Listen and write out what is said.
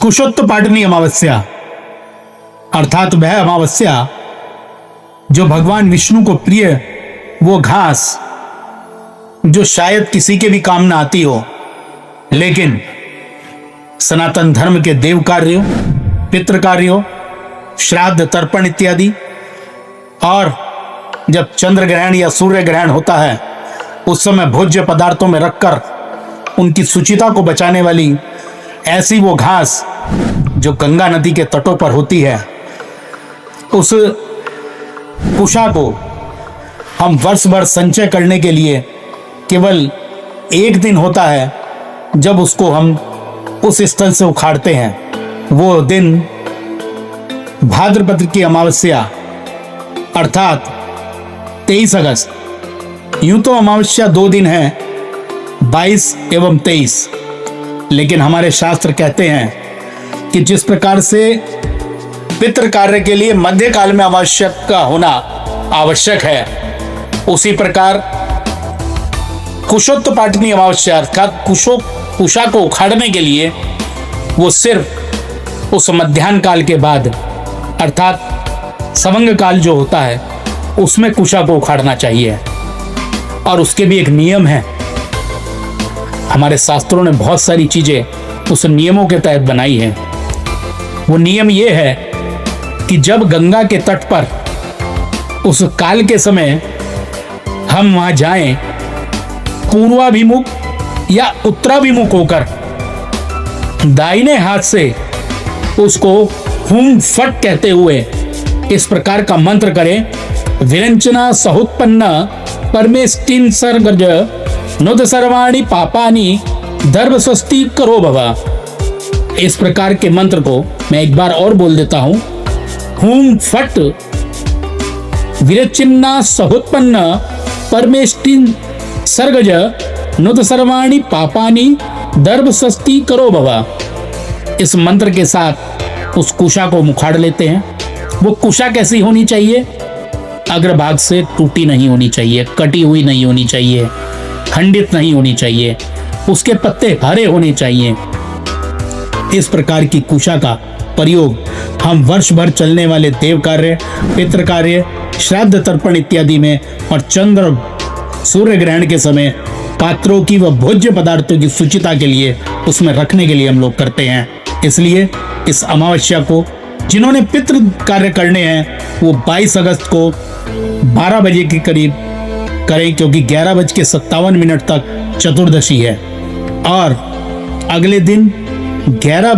कुशोत्तपाटनी अमावस्या अर्थात वह अमावस्या जो भगवान विष्णु को प्रिय वो घास जो शायद किसी के भी काम ना आती हो, लेकिन सनातन धर्म के देव कार्यों, पितृ कार्यों, श्राद्ध तर्पण इत्यादि, और जब चंद्र ग्रहण या सूर्य ग्रहण होता है उस समय भोज्य पदार्थों में रखकर उनकी शुचिता को बचाने वाली ऐसी वो घास जो गंगा नदी के तटों पर होती है, उस कुशा को हम वर्ष भर संचय करने के लिए केवल एक दिन होता है जब उसको हम उस स्थल से उखाड़ते हैं। वो दिन भाद्रपद की अमावस्या अर्थात 23 अगस्त। यूं तो अमावस्या 2 दिन है, 22 एवं 23, लेकिन हमारे शास्त्र कहते हैं कि जिस प्रकार से पितृ कार्य के लिए मध्यकाल में आवश्यक का होना आवश्यक है, उसी प्रकार कुशोत्तपाटनी अमावस्या अर्थात कुशा को उखाड़ने के लिए वो सिर्फ उस मध्याह्न काल के बाद अर्थात सवंग काल जो होता है उसमें कुशा को उखाड़ना चाहिए। और उसके भी एक नियम है। हमारे शास्त्रों ने बहुत सारी चीजें उस नियमों के तहत बनाई हैं। वो नियम ये है कि जब गंगा के तट पर उस काल के समय हम वहां जाएं, पूर्वाभिमुख या उत्तराभिमुख होकर दाहिने हाथ से उसको हुम फट कहते हुए इस प्रकार का मंत्र करें, विरंचना सहुत्पन्न परमेष्टिन सर्गज नुद सर्वाणि पापानि दर्भ स्वस्ति करो भव। इस प्रकार के मंत्र को मैं एक बार और बोल देता हूं। हुम फट विरचिन्ना सहुत्पन्न परमेष्टिन सर्गज नुद सर्वाणि पापानि दर्भ स्वस्ति करो भव। इस मंत्र के साथ उस कुशा को मुखाड़ लेते हैं। वो कुशा कैसी होनी चाहिए? अग्रभाग से टूटी नहीं होनी चाहिए, कटी हुई नहीं होनी चाहिए, खंडित नहीं होनी चाहिए, उसके पत्ते हरे होने चाहिए। इस प्रकार की कुशा का प्रयोग हम वर्ष भर चलने वाले देव कार्य, पितृ कार्य, श्राद्ध तर्पण इत्यादि में और चंद्र सूर्य ग्रहण के समय पात्रों की व भोज्य पदार्थों की शुचिता के लिए उसमें रखने के लिए हम लोग करते हैं। इसलिए इस अमावस्या को जिन्होंने पितृ कार्य करने हैं वो 22 अगस्त को 12 बजे के करीब करें, क्योंकि 11:57 तक चतुर्दशी है और अगले दिन 11